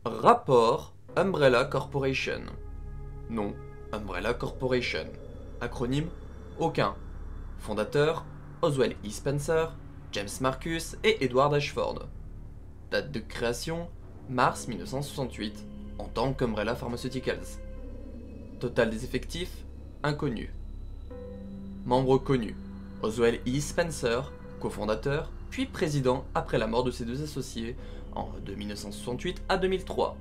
Rapport Umbrella Corporation. Nom Umbrella Corporation. Acronyme aucun. Fondateur Oswell E. Spencer, James Marcus et Edward Ashford. Date de création mars 1968 en tant qu'Umbrella Pharmaceuticals. Total des effectifs inconnu. Membres connus Oswell E. Spencer, cofondateur, puis président après la mort de ses deux associés de 1968 à 2003.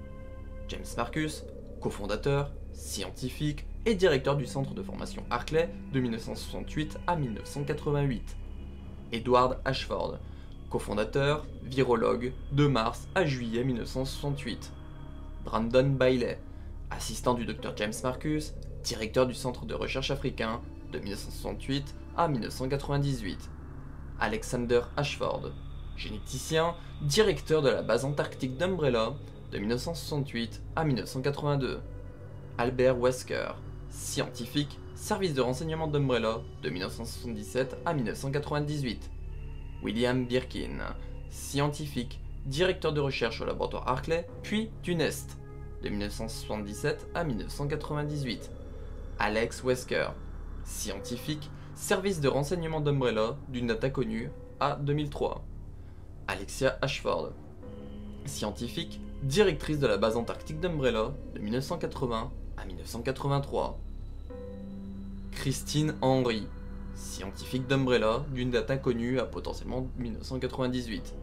James Marcus, cofondateur, scientifique et directeur du centre de formation Harclay de 1968 à 1988. Edward Ashford, cofondateur, virologue, de mars à juillet 1968. Brandon Bailey, assistant du Dr James Marcus, directeur du centre de recherche africain de 1968 à 1998. Alexander Ashford, généticien, directeur de la base antarctique d'Umbrella de 1968 à 1982. Albert Wesker, scientifique, service de renseignement d'Umbrella de 1977 à 1998. William Birkin, scientifique, directeur de recherche au laboratoire Harclay, puis du NEST, de 1977 à 1998. Alex Wesker, scientifique, service de renseignement d'Umbrella d'une date inconnue à 2003. Alexia Ashford, scientifique, directrice de la base antarctique d'Umbrella de 1980 à 1983. Christine Henry, scientifique d'Umbrella d'une date inconnue à potentiellement 1998.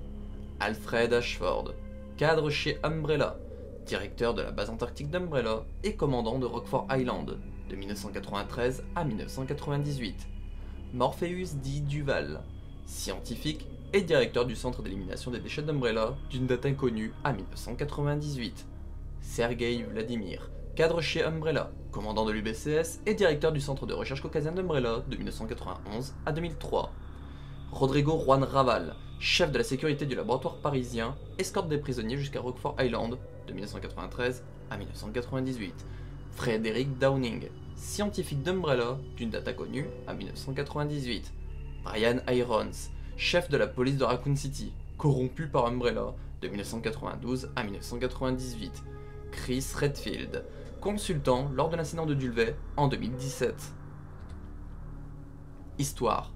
Alfred Ashford, cadre chez Umbrella, directeur de la base antarctique d'Umbrella et commandant de Rockford Island de 1993 à 1998. Morpheus D. Duval, scientifique et directeur du centre d'élimination des déchets d'Umbrella d'une date inconnue à 1998. Sergei Vladimir, cadre chez Umbrella, commandant de l'UBCS et directeur du centre de recherche caucasien d'Umbrella de 1991 à 2003. Rodrigo Juan Raval, chef de la sécurité du laboratoire parisien, escorte des prisonniers jusqu'à Rockford Island de 1993 à 1998. Frederick Downing, scientifique d'Umbrella d'une date inconnue à 1998. Brian Irons, chef de la police de Raccoon City, corrompu par Umbrella de 1992 à 1998. Chris Redfield, consultant lors de l'incident de Dulvey en 2017. Histoire.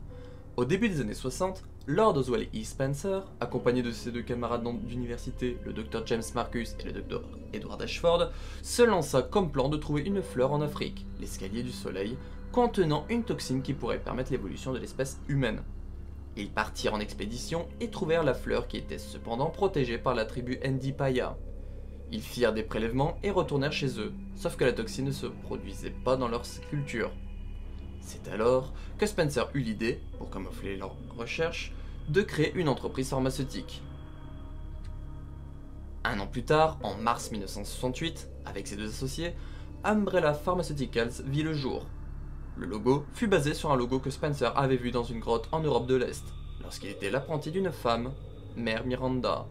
Au début des années 60, Lord Oswell E. Spencer, accompagné de ses deux camarades d'université, le Dr James Marcus et le Dr Edward Ashford, se lança comme plan de trouver une fleur en Afrique, l'escalier du soleil, contenant une toxine qui pourrait permettre l'évolution de l'espèce humaine. Ils partirent en expédition et trouvèrent la fleur qui était cependant protégée par la tribu Ndipaya. Ils firent des prélèvements et retournèrent chez eux, sauf que la toxine ne se produisait pas dans leur culture. C'est alors que Spencer eut l'idée, pour camoufler leurs recherches, de créer une entreprise pharmaceutique. Un an plus tard, en mars 1968, avec ses deux associés, Umbrella Pharmaceuticals vit le jour. Le logo fut basé sur un logo que Spencer avait vu dans une grotte en Europe de l'Est, lorsqu'il était l'apprenti d'une femme, Mère Miranda.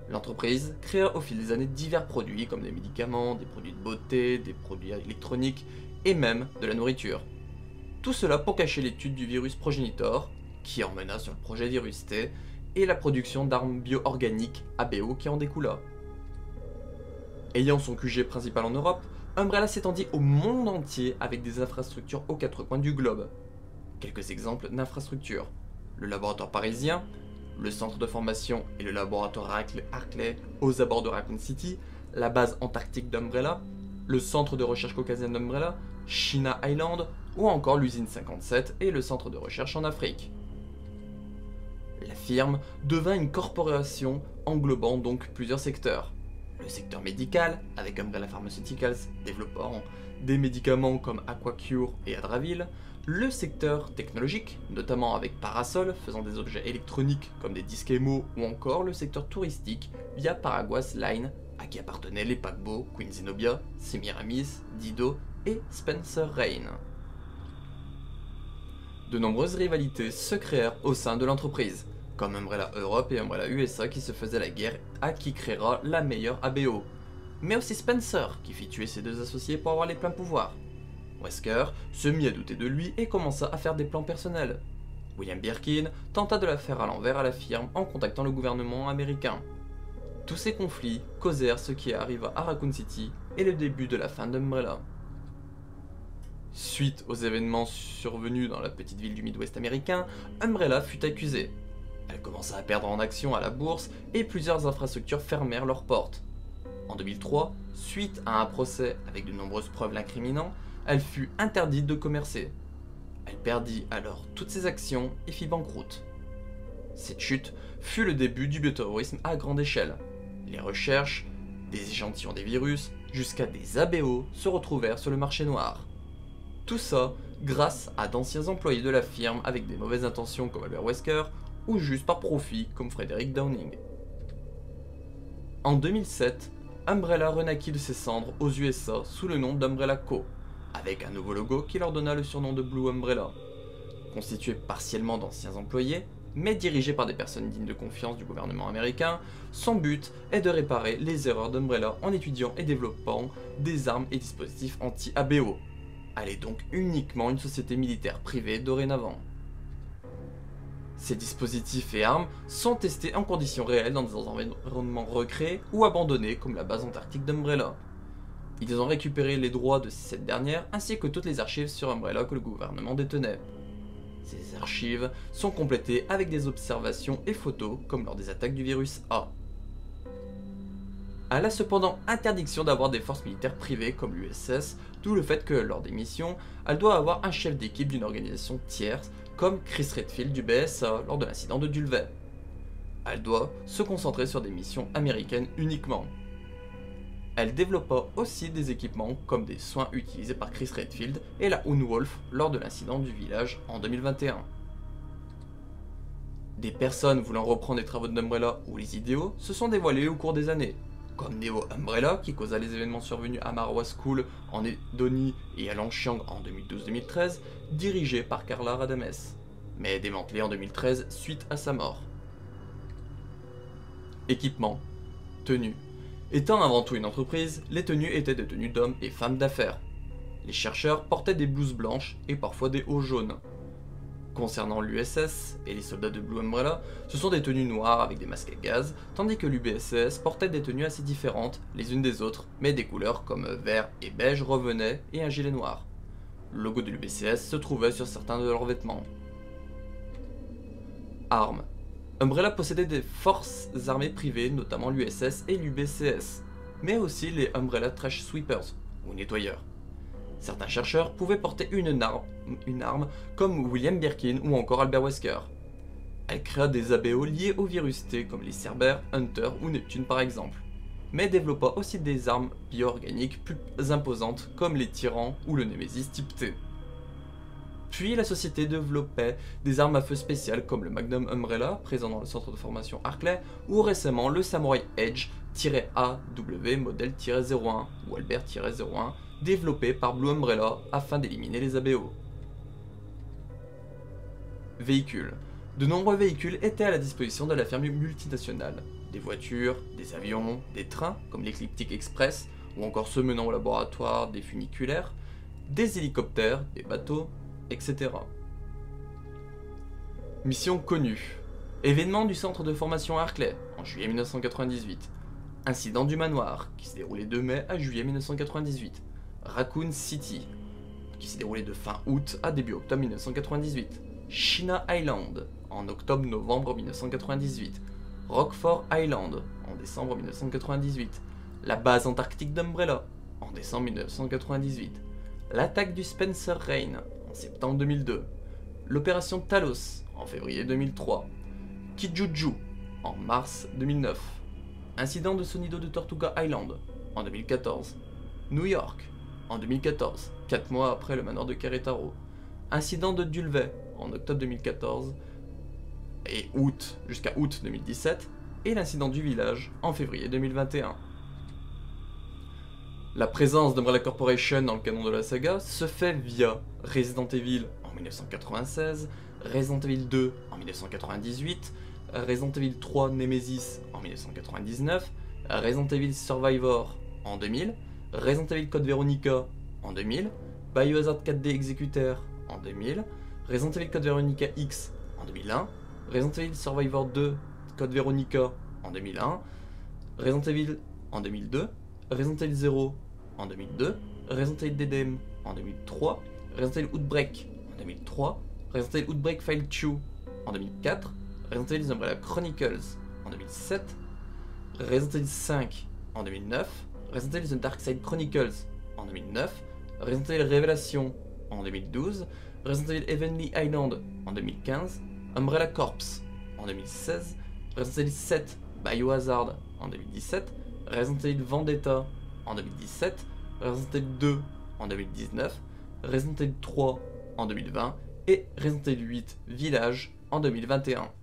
L'entreprise créa au fil des années divers produits comme des médicaments, des produits de beauté, des produits électroniques et même de la nourriture. Tout cela pour cacher l'étude du virus progénitor, qui emmena sur le projet Virus T, et la production d'armes bio-organiques ABO qui en découla. Ayant son QG principal en Europe, Umbrella s'étendit au monde entier avec des infrastructures aux quatre coins du globe. Quelques exemples d'infrastructures. Le laboratoire parisien, le centre de formation et le laboratoire Harclay aux abords de Raccoon City, la base antarctique d'Umbrella, le centre de recherche caucasien d'Umbrella, China Island ou encore l'usine 57 et le centre de recherche en Afrique. La firme devint une corporation englobant donc plusieurs secteurs. Le secteur médical, avec Umbrella Pharmaceuticals développant des médicaments comme Aquacure et Adravil, le secteur technologique, notamment avec Parasol faisant des objets électroniques comme des disques émo, ou encore le secteur touristique via Paraguas Line, à qui appartenaient les paquebots Queen Zenobia, Semiramis, Dido et Spencer Rain. De nombreuses rivalités se créèrent au sein de l'entreprise, comme Umbrella Europe et Umbrella USA qui se faisaient la guerre à qui créera la meilleure ABO, mais aussi Spencer qui fit tuer ses deux associés pour avoir les pleins pouvoirs. Wesker se mit à douter de lui et commença à faire des plans personnels. William Birkin tenta de la faire à l'envers à la firme en contactant le gouvernement américain. Tous ces conflits causèrent ce qui arriva à Raccoon City et le début de la fin d'Umbrella. Suite aux événements survenus dans la petite ville du Midwest américain, Umbrella fut accusée. Elle commença à perdre en actions à la bourse et plusieurs infrastructures fermèrent leurs portes. En 2003, suite à un procès avec de nombreuses preuves l'incriminant, elle fut interdite de commercer. Elle perdit alors toutes ses actions et fit banqueroute. Cette chute fut le début du bioterrorisme à grande échelle. Les recherches, des échantillons des virus, jusqu'à des ABO se retrouvèrent sur le marché noir. Tout ça grâce à d'anciens employés de la firme avec des mauvaises intentions comme Albert Wesker ou juste par profit comme Frederick Downing. En 2007, Umbrella renaquit de ses cendres aux USA sous le nom d'Umbrella Co, avec un nouveau logo qui leur donna le surnom de Blue Umbrella. Constitué partiellement d'anciens employés, mais dirigé par des personnes dignes de confiance du gouvernement américain, son but est de réparer les erreurs d'Umbrella en étudiant et développant des armes et dispositifs anti-ABO. Elle est donc uniquement une société militaire privée dorénavant. Ces dispositifs et armes sont testés en conditions réelles dans des environnements recréés ou abandonnés comme la base antarctique d'Umbrella. Ils ont récupéré les droits de cette dernière ainsi que toutes les archives sur Umbrella que le gouvernement détenait. Ces archives sont complétées avec des observations et photos comme lors des attaques du virus A. Elle a cependant interdiction d'avoir des forces militaires privées comme l'USS, d'où le fait que lors des missions, elle doit avoir un chef d'équipe d'une organisation tierce comme Chris Redfield du BSA lors de l'incident de Dulvey. Elle doit se concentrer sur des missions américaines uniquement. Elle développa aussi des équipements comme des soins utilisés par Chris Redfield et la Unwolf lors de l'incident du village en 2021. Des personnes voulant reprendre les travaux d'Umbrella ou les idéaux se sont dévoilées au cours des années, comme Neo Umbrella qui causa les événements survenus à Marwa School en Edonie et à Longxiang en 2012-2013, dirigé par Carla Radames, mais démantelé en 2013 suite à sa mort. Équipement, tenue. Étant avant tout une entreprise, les tenues étaient des tenues d'hommes et femmes d'affaires. Les chercheurs portaient des blouses blanches et parfois des hauts jaunes. Concernant l'USS et les soldats de Blue Umbrella, ce sont des tenues noires avec des masques à gaz, tandis que l'UBSS portait des tenues assez différentes les unes des autres, mais des couleurs comme vert et beige revenaient et un gilet noir. Le logo de l'UBCS se trouvait sur certains de leurs vêtements. Armes. Umbrella possédait des forces armées privées, notamment l'USS et l'UBCS, mais aussi les Umbrella Trash Sweepers, ou nettoyeurs. Certains chercheurs pouvaient porter une arme comme William Birkin ou encore Albert Wesker. Elle créa des ABO liés au virus T comme les Cerbères, Hunter ou Neptune par exemple, mais développa aussi des armes bio-organiques plus imposantes comme les Tyrans ou le Nemesis type T. Puis la société développait des armes à feu spéciales comme le Magnum Umbrella, présent dans le centre de formation Arclay, ou récemment le Samurai Edge-AW modèle-01 ou Albert-01, développé par Blue Umbrella afin d'éliminer les ABO. Véhicules. De nombreux véhicules étaient à la disposition de la firme multinationale. Des voitures, des avions, des trains comme l'Ecliptic Express, ou encore ceux menant au laboratoire des funiculaires, des hélicoptères, des bateaux, etc. Mission connue. Événement du centre de formation Arclay en juillet 1998. Incident du manoir qui s'est déroulé de mai à juillet 1998. Raccoon City qui s'est déroulé de fin août à début octobre 1998. China Island en octobre-novembre 1998. Rockford Island en décembre 1998. La base antarctique d'Umbrella en décembre 1998. L'attaque du Spencer Rain en septembre 2002, l'opération Talos en février 2003, Kijuju en mars 2009, incident de Sonido de Tortuga Island en 2014, New York en 2014, 4 mois après le manoir de Querétaro, incident de Dulvey en octobre 2014 et jusqu'à août 2017, et l'incident du village en février 2021. La présence d'Umbrella Corporation dans le canon de la saga se fait via Resident Evil en 1996, Resident Evil 2 en 1998, Resident Evil 3 Nemesis en 1999, Resident Evil Survivor en 2000, Resident Evil Code Veronica en 2000, Biohazard 4D Executor en 2000, Resident Evil Code Veronica X en 2001, Resident Evil Survivor 2 Code Veronica en 2001, Resident Evil en 2002, Resident Evil 0 en 2002, Resident Evil DDM en 2003, Resident Evil Outbreak en 2003, Resident Evil Outbreak File 2 en 2004, Resident Evil The Umbrella Chronicles en 2007, Resident Evil 5 en 2009, Resident Evil The Dark Side Chronicles en 2009, Resident Evil Révélation en 2012, Resident Evil Heavenly Island en 2015, Umbrella Corps en 2016, Resident Evil 7 Biohazard en 2017, Resident Evil Vendetta en 2017, Resident Evil 2 en 2019, Resident Evil 3 en 2020 et Resident Evil 8 Village en 2021.